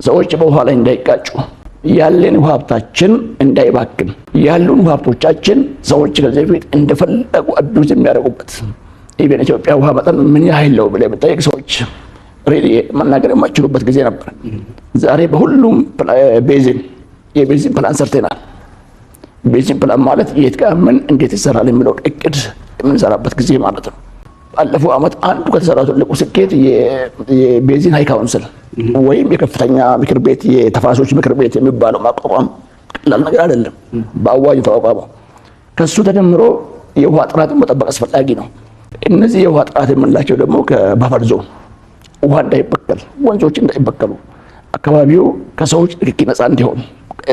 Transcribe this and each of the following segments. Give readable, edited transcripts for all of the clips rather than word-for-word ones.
ሰዎች በውሃ ላይ እንዳይጋጩ፣ ያለን ውሃ ሀብታችን እንዳይባክን፣ ያሉን ውሃ ሀብቶቻችን ሰዎች ከዚህ በፊት እንደፈለጉ አቢዩዝ የሚያደርጉበት ኢቨን ኢትዮጵያ ውሃ መጠን ምን ያህል ነው ብለህ ብትጠይቅ ሰዎች ሪሊ መናገር የማይችሉበት ጊዜ ነበር። ዛሬ በሁሉም ቤዚን የቤዚን ፕላን ሰርተናል። ቤዚን ፕላን ማለት የት ጋር ምን እንዴት ይሰራል የሚለው እቅድ የምንሰራበት ጊዜ ማለት ነው። ባለፈው ዓመት አንዱ ከተሰራው ትልቁ ስኬት የቤዚን ሃይ ካውንስል ወይም የከፍተኛ ምክር ቤት የተፋሰሶች ምክር ቤት የሚባለው ማቋቋም ቀላል ነገር አይደለም። በአዋጅ ተቋቋመው። ከሱ ተደምሮ የውሃ ጥራትን መጠበቅ አስፈላጊ ነው። እነዚህ የውሃ ጥራት የምንላቸው ደግሞ ከባፈር ዞን ውሃ እንዳይበከል፣ ወንዞች እንዳይበከሉ፣ አካባቢው ከሰዎች ንክኪ ነፃ እንዲሆን፣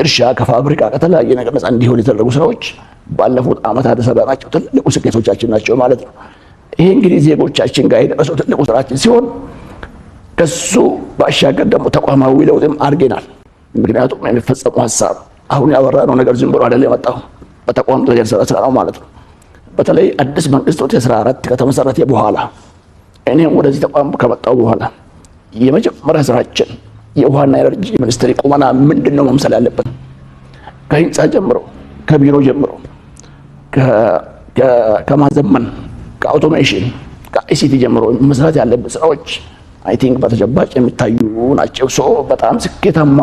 እርሻ ከፋብሪካ ከተለያየ ነገር ነፃ እንዲሆን የተደረጉ ስራዎች ባለፉት ዓመታት የተሰራናቸው ትልቁ ስኬቶቻችን ናቸው ማለት ነው። ይሄ እንግዲህ ዜጎቻችን ጋር የደረሰው ትልቁ ስራችን ሲሆን ከሱ ባሻገር ደግሞ ተቋማዊ ለውጥም አድርገናል። ምክንያቱም የሚፈጸሙ ሀሳብ አሁን ያወራነው ነገር ዝም ብሎ አይደለም የመጣው፣ በተቋም ደረጃ የተሰራ ስራ ነው ማለት ነው። በተለይ አዲስ መንግስት 2014 ከተመሰረተ በኋላ እኔም ወደዚህ ተቋም ከመጣሁ በኋላ የመጀመሪያ ስራችን የውሃና ኤነርጂ ሚኒስትሪ ቁመና ምንድነው መምሰል ያለበት፣ ከህንፃ ጀምሮ ከቢሮ ጀምሮ ከማዘመን ከአውቶሜሽን ከአይሲቲ ጀምሮ መስራት ያለበት ስራዎች አይ ቲንክ በተጨባጭ የሚታዩ ናቸው። በጣም ስኬታማ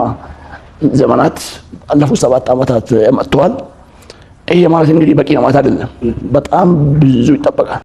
ዘመናት ባለፉት 7 ዓመታት መጥተዋል። ይሄ ማለት እንግዲህ በቂ ነው ማለት አይደለም። በጣም ብዙ ይጠበቃል።